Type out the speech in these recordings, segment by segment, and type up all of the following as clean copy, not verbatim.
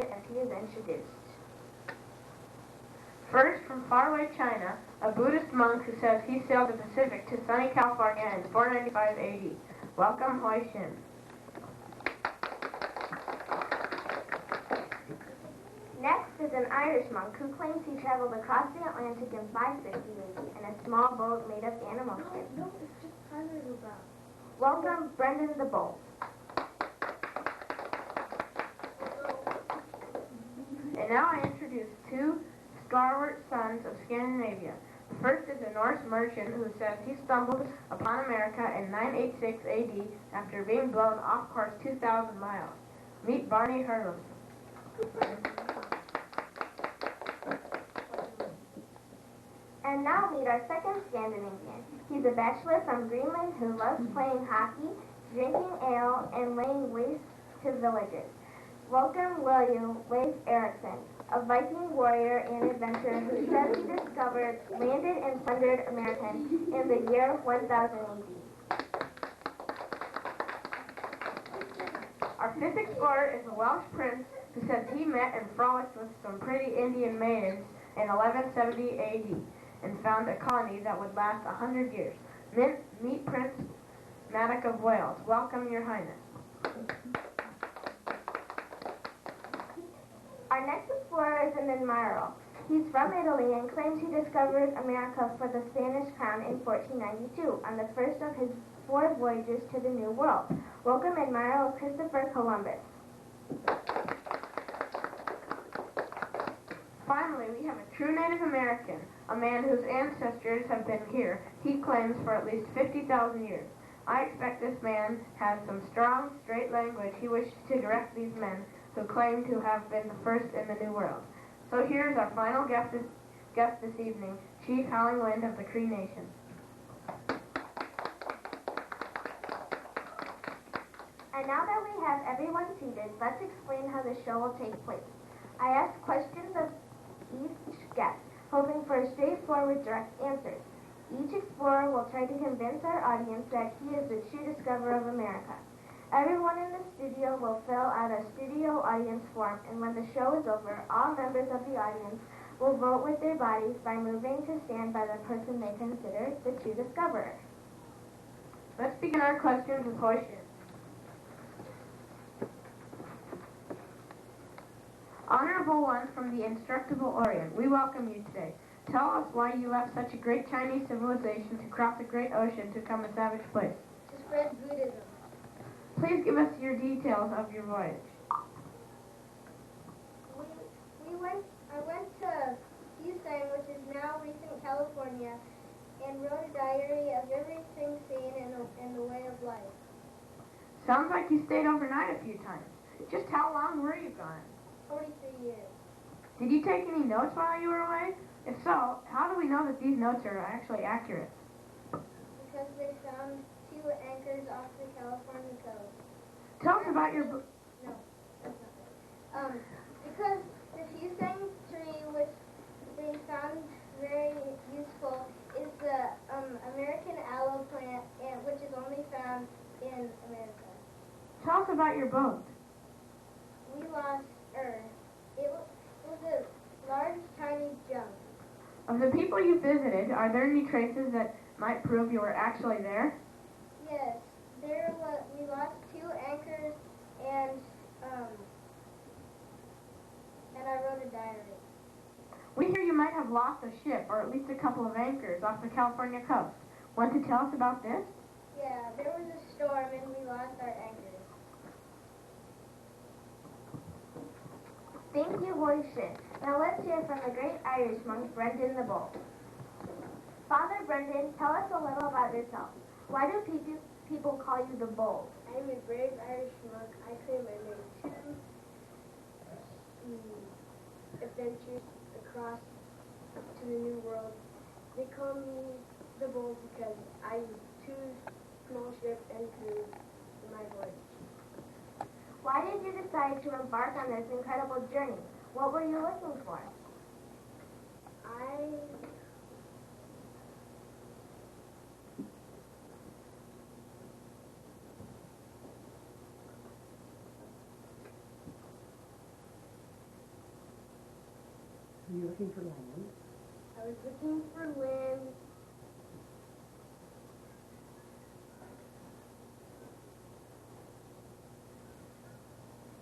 as he is introduced. First, from faraway China, a Buddhist monk who says he sailed the Pacific to sunny California in 495 AD. Welcome, Hui Shin. Next is an Irish monk who claims he traveled across the Atlantic in 560 AD in a small boat made of animal skin. No, it's just Tyler who bowed. Welcome, Brendan the Bold. And now I introduce two stalwart sons of Scandinavia. The first is a Norse merchant who says he stumbled upon America in 986 AD after being blown off course 2,000 miles. Meet Barney Hurlum. And now meet our second Scandinavian. He's a bachelor from Greenland who loves playing hockey, drinking ale, and laying waste to villages. Welcome, William Leif Erikson, a Viking warrior and adventurer who says he discovered, landed, and plundered America in the year 1000 AD. Our fifth explorer is a Welsh prince who says he met and frolicked with some pretty Indian maidens in 1170 AD and found a colony that would last 100 years. Meet Prince Madoc of Wales. Welcome, Your Highness. Our next explorer is an admiral. He's from Italy and claims he discovered America for the Spanish crown in 1492 on the first of his 4 voyages to the New World. Welcome, Admiral Christopher Columbus. Finally, we have a true Native American, a man whose ancestors have been here, he claims, for at least 50,000 years. I expect this man has some strong, straight language he wishes to direct these men who claim to have been the first in the New World. So here's our final guest this evening, Chief Howling Wind of the Cree Nation. And now that we have everyone seated, let's explain how the show will take place. I ask questions of each guest, hoping for straightforward, direct answers. Each explorer will try to convince our audience that he is the true discoverer of America. Everyone in the studio will fill out a studio audience form, and when the show is over, all members of the audience will vote with their bodies by moving to stand by the person they consider the true discoverer. Let's begin our questions with Hui Shin. Honorable one from the Instructable Orient, we welcome you today. Tell us why you left such a great Chinese civilization to cross a great ocean to come a savage place. To spread Buddhism. Please give us your details of your voyage. I went to Houston, which is now recent California, and wrote a diary of everything seen and the way of life. Sounds like you stayed overnight a few times. Just how long were you gone? 43 years. Did you take any notes while you were away? If so, how do we know that these notes are actually accurate? Because they found 2 anchors off the California coast. Tell us about your book. No, that's not right. Because the fusang tree, which they found very useful, is the American aloe plant, which is only found in America. Tell us about your boat. We lost Earth. It was a large, tiny junk. Of the people you visited, are there any traces that might prove you were actually there? Yes, we lost 2 anchors, and I wrote a diary. We hear you might have lost a ship, or at least a couple of anchors, off the California coast. Want to tell us about this? Yeah, there was a storm, and we lost our anchors. Thank you, Hui Shin. Now let's hear from the great Irish monk, Brendan the Bold. Father Brendan, tell us a little about yourself. Why do people call you the Bold? I'm a brave Irish monk. I claim I made 2 adventures across to the New World. They call me the Bold because I used 2 small ships and crews in my voyage. Why did you decide to embark on this incredible journey? What were you looking for? I Were you looking for land? I was looking for land.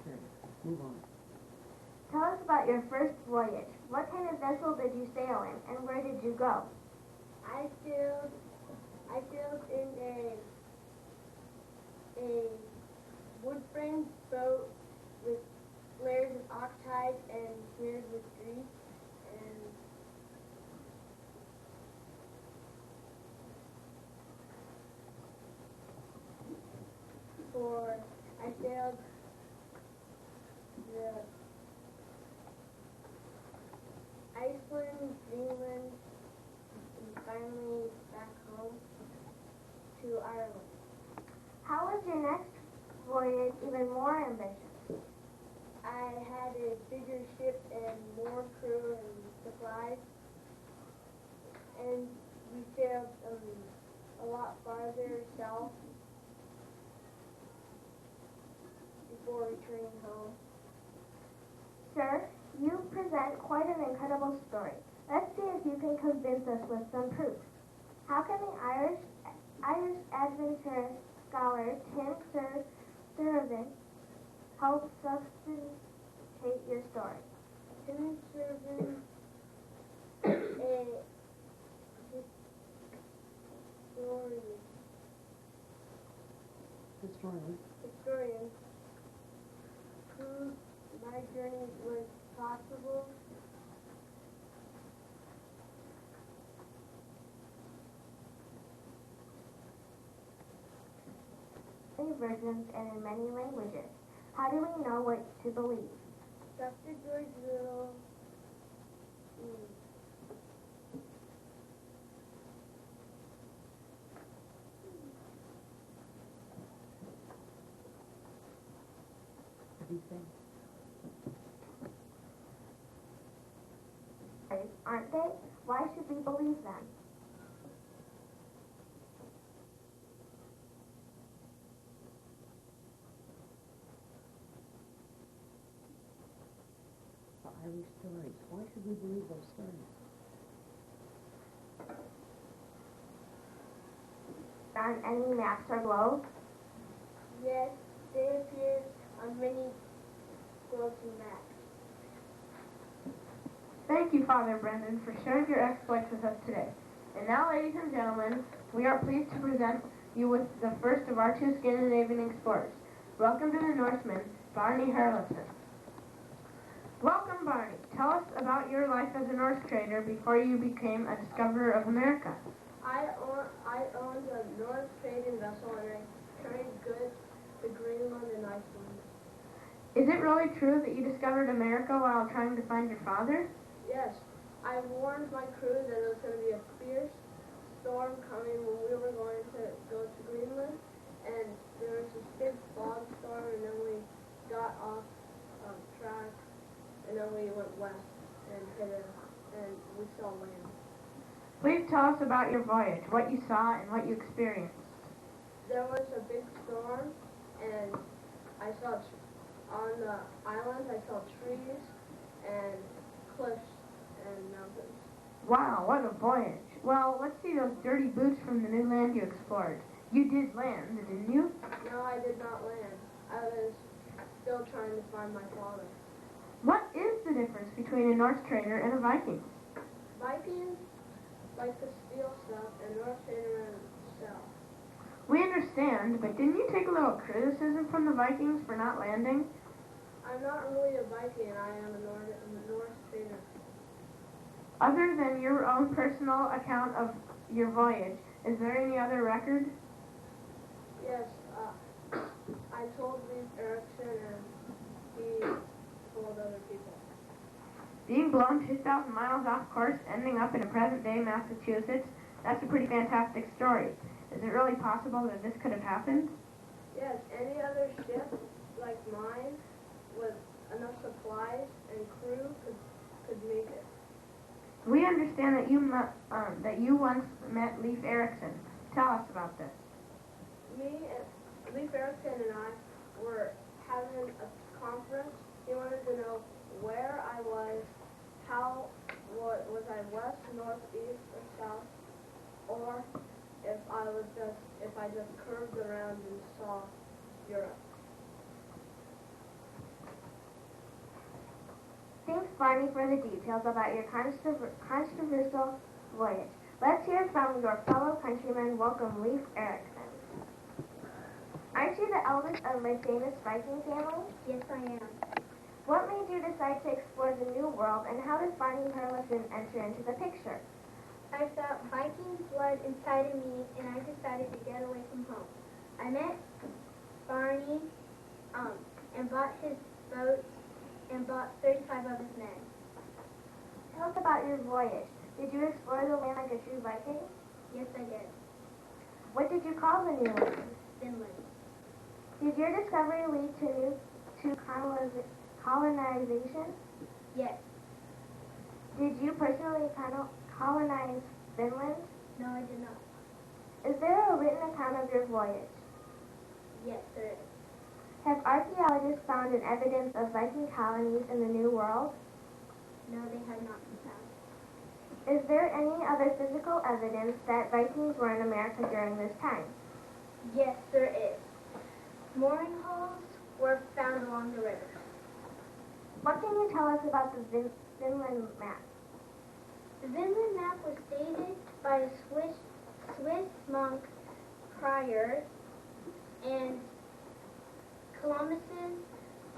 Okay, move on. Tell us about your first voyage. What kind of vessel did you sail in, and where did you go? I sailed in a wood frame boat with layers of oxide and smeared with grease, and I sailed the Iceland, Greenland, and finally back home to Ireland. How was your next voyage even more ambitious? I had a bigger ship and more crew and supplies, and we sailed a lot farther south before returning home. Sir, you present quite an incredible story. Let's see if you can convince us with some proof. How can the Irish adventurous scholar Tim Servan help substantiate your story? Tim Servan, historian, proved my journey was possible. Many versions and in many languages. How do we know what to believe? Dr. George Little What do you think? Aren't they? Why should we believe them? The Irish stories. Why should we believe those stories? On any maps or globes? Yes, they appeared on many globes and maps. Thank you, Father Brendan, for sharing your exploits with us today. And now, ladies and gentlemen, we are pleased to present you with the first of our two Scandinavian explorers. Welcome to the Norseman, Barney Haraldson. Welcome, Barney. Tell us about your life as a Norse trader before you became a discoverer of America. I owned a North trading vessel and I carried goods to Greenland and Iceland. Is it really true that you discovered America while trying to find your father? Yes, I warned my crew that it was going to be a fierce storm coming when we were going to go to Greenland, and there was this big fog storm, and then we got off track, and then we went west and we saw land. Please tell us about your voyage, what you saw and what you experienced. There was a big storm, and I saw on the island I saw trees and cliffs and mountains. Wow, what a voyage. Well, let's see those dirty boots from the new land you explored. You did land, didn't you? No, I did not land. I was still trying to find my father. What is the difference between a Norse trader and a Viking? Vikings like to steal stuff, and North trader and sell. We understand, but didn't you take a little criticism from the Vikings for not landing? I'm not really a Viking. I am a Norse trader. Other than your own personal account of your voyage, is there any other record? Yes, I told Leif Erikson, and he told other people. Being blown 2,000 miles off course, ending up in a present-day Massachusetts, that's a pretty fantastic story. Is it really possible that this could have happened? Yes, any other ship like mine with enough supplies and crew could make it. We understand that you once met Leif Erikson. Tell us about this. Leif Erikson and I were having a conference. He wanted to know where I was how was I west, north, east, or south, or if I just curved around and saw Europe. Thanks, Barney, for the details about your controversial voyage. Let's hear from your fellow countryman, Welcome Leif Erikson. Aren't you the eldest of a famous Viking family? Yes, I am. What made you decide to explore the New World, and how does Barney Harrelson enter into the picture? I felt Viking blood inside of me, and I decided to get away from home. I met Barney, and bought his boat, and bought 35 of his men. Tell us about your voyage. Did you explore the land like a true Viking? Yes, I did. What did you call the new land? Finland. Did your discovery lead to colonization? Yes. Did you personally colonize Finland? No, I did not. Is there a written account of your voyage? Yes, there is. Have archaeologists found an evidence of Viking colonies in the New World? No, they have not been found. Is there any other physical evidence that Vikings were in America during this time? Yes, there is. Mooring holes were found along the river. What can you tell us about the Finland map? The Vinland map was dated by a Swiss monk Prior and Columbus's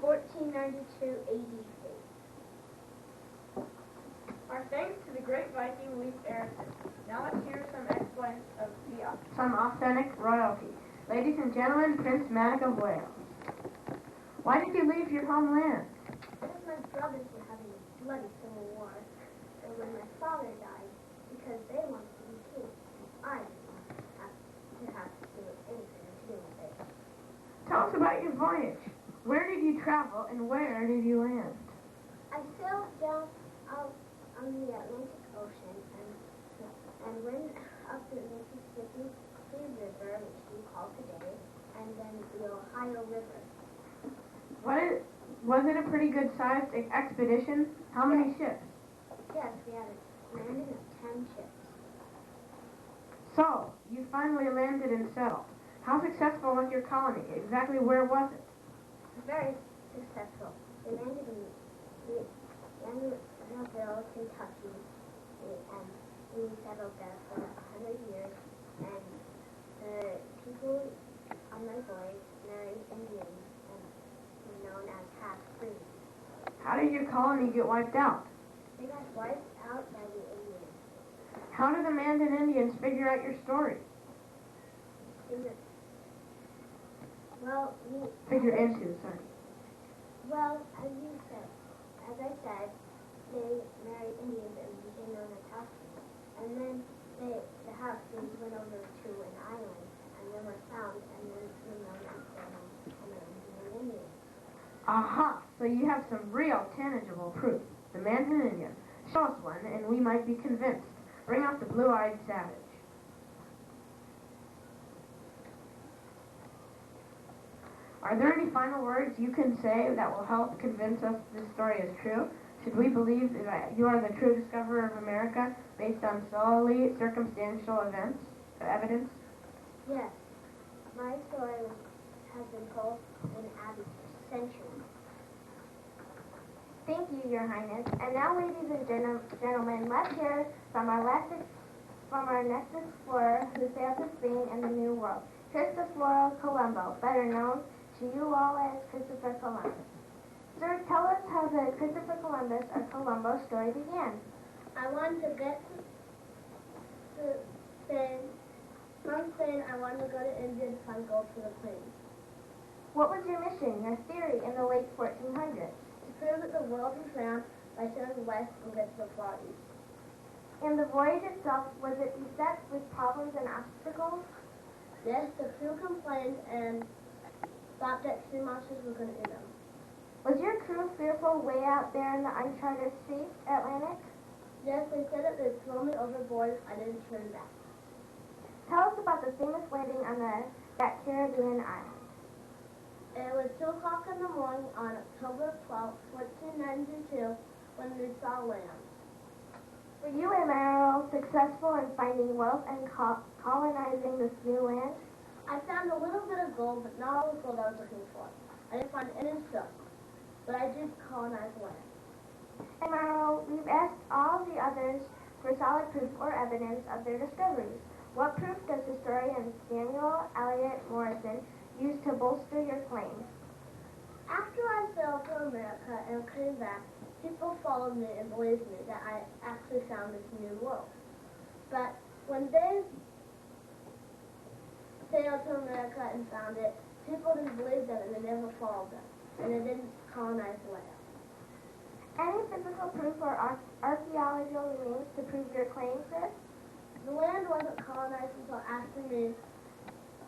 1492 AD date. Our thanks to the great Viking Leif Erikson. Now let's hear some authentic royalty. Ladies and gentlemen, Prince Madoc of Wales. Why did you leave your homeland? Because my brothers were having a bloody civil war, and when my father died, because they wanted to be king, I didn't have to do anything to do with it. Tell us about your voyage. Where did you travel and where did you land? I sailed down out on the Atlantic Ocean and went up the Mississippi River, which we call today, and then the Ohio River. Was it a pretty good-sized expedition? How many ships? Yes, we had a landing of 10 ships. So, you finally landed and settled. How successful was your colony? Exactly where was it? Very successful. We landed in Louisville, Kentucky, and we settled there for 100 years, and the people on my voyage married Indians and were known as half-breeds. How did your colony get wiped out? They got wiped out by the Indians. How did the Mandan Indians figure out your story? Figure into, sorry. Well, as I said, they married Indians and became known as half-breeds. And then the half-breeds went over to an island, and they were found, and then were known as the Mandan Indians. Aha! So you have some real tangible proof. The Mandan Indian. Show us one, and we might be convinced. Bring out the blue-eyed savage. Are there any final words you can say that will help convince us this story is true? Should we believe that you are the true discoverer of America based on solely circumstantial evidence? Yes, my story has been told in Abbey for centuries. Thank you, Your Highness. And now, ladies and gentlemen, let's hear from our next explorer who sailed to Spain and the New World, Cristoforo Colombo, better known to you all as Christopher Columbus. Sir, tell us how the Christopher Columbus or Colombo story began. I wanted to get to Spain. From Spain, I wanted to go to India to find gold for the plains. What was your mission, your theory, in the late 1400s? To prove that the world was round by sailing west and get to the far east. And the voyage itself, was it beset with problems and obstacles? Yes, the crew complained and thought that sea monsters were going to eat them. Was your crew fearful way out there in the uncharted sea, Atlantic? Yes, they said that they'd throw me overboard if I didn't turn back. Tell us about the famous landing on that Caribbean island. It was 2 o'clock in the morning on October 12, 1492, when they saw land. Were you, Amaral, successful in finding wealth and colonizing this new land? I found a little bit of gold, but not all the gold I was looking for. I didn't find any silk, but I did colonize land. Amaral, we've asked all the others for solid proof or evidence of their discoveries. What proof does historian Samuel Eliot Morison use to bolster your claims? After I sailed to America and came back, people followed me and believed me that I actually found this new world. But when they sailed to America and found it, people didn't believe them and they never followed them. And they didn't colonize the land. Any physical proof or archaeological remains to prove your claims, sir? The land wasn't colonized until after me,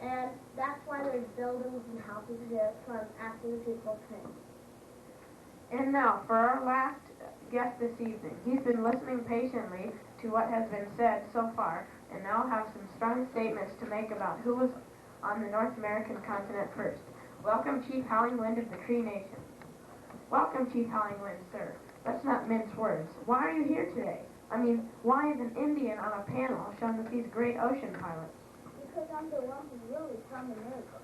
and that's why there's buildings and houses here from after the people came. And now, for our last guest this evening. He's been listening patiently to what has been said so far, and now has some strong statements to make about who was on the North American continent first. Welcome, Chief Howling Wind of the Cree Nation. Welcome, Chief Howling Wind, sir. Let's not mince words. Why are you here today? I mean, why is an Indian on a panel shown with these great ocean pilots? Because I'm the one who really found America.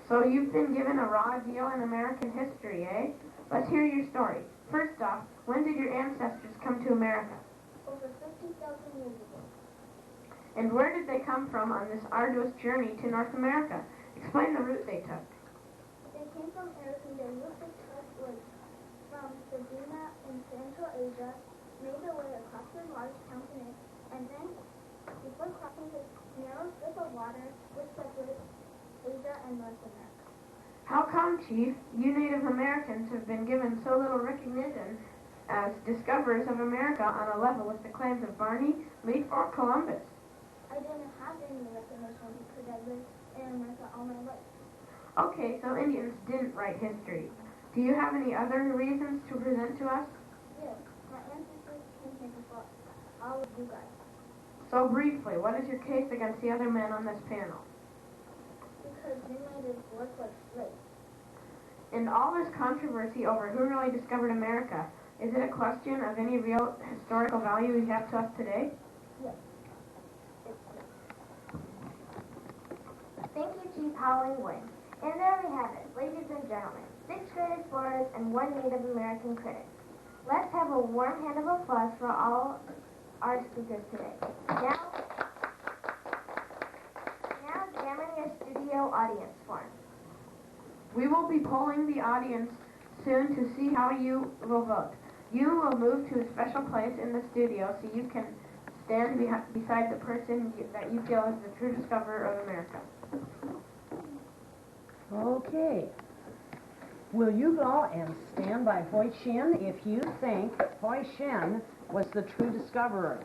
So you've been given a raw deal in American history, eh? Let's hear your story. First off, when did your ancestors come to America? Over 50,000 years ago. And where did they come from on this arduous journey to North America? Explain the route they took. They came from Earth and their route they took was from Sabina in Central Asia, made their way across the large continent, and then, before crossing this narrow strip of water, which separates Asia and North America. How come, Chief, you Native Americans have been given so little recognition as discoverers of America on a level with the claims of Barney, Leif, or Columbus? I didn't have any recognition because I lived in America all my life. Okay, so Indians didn't write history. Do you have any other reasons to present to us? Yes, my ancestors came here before all of you guys. So briefly, what is your case against the other men on this panel? Because they made us work like slaves. In all this controversy over who really discovered America, is it a question of any real historical value we have to us today? Yes. Thank you, Chief Howling Wind. And there we have it, ladies and gentlemen. 6th grade explorers and 1 Native American critic. Let's have a warm hand of applause for all our speakers today. Now examining a studio audience form. We will be polling the audience soon to see how you will vote. You will move to a special place in the studio so you can stand beside the person that you feel is the true discoverer of America. Okay. Will you go and stand by Hoi Shin if you think Hoi Shin was the true discoverer?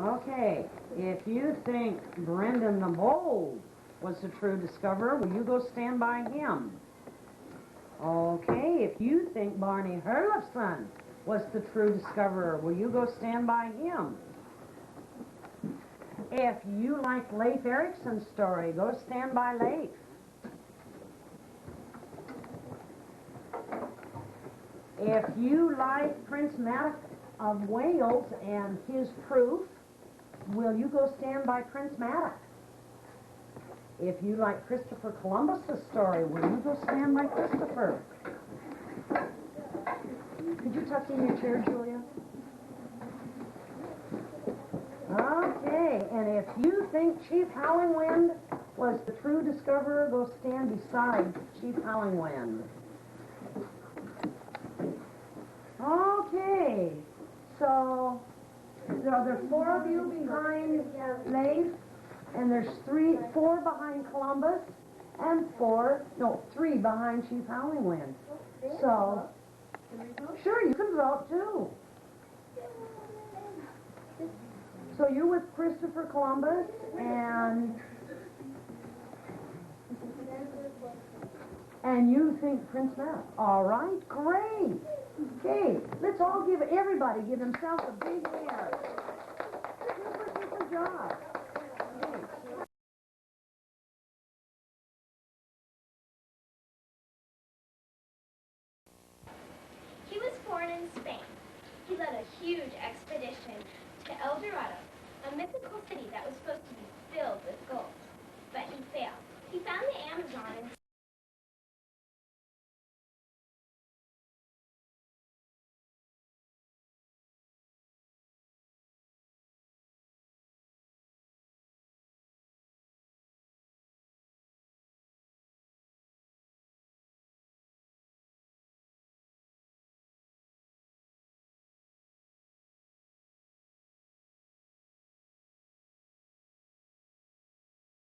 Okay. If you think Brendan the Bold was the true discoverer, will you go stand by him? Okay. If you think Barney Herlufsen was the true discoverer, will you go stand by him? If you like Leif Erikson's story, go stand by Leif. If you like Prince Madoc of Wales and his proof, will you go stand by Prince Madoc? If you like Christopher Columbus's story, will you go stand by Christopher? Could you tuck in your chair, Julia? Okay, and if you think Chief Howling Wind was the true discoverer, go stand beside Chief Howling Wind. Okay, so there are 4 of you behind Leif, and there's 4 behind Columbus, and 3 behind Chief Howling Wind. So, sure, you can vote too. So you're with Christopher Columbus, and you think Prince Madoc. All right, great. Okay, let's all everybody give themselves a big hand. Super job.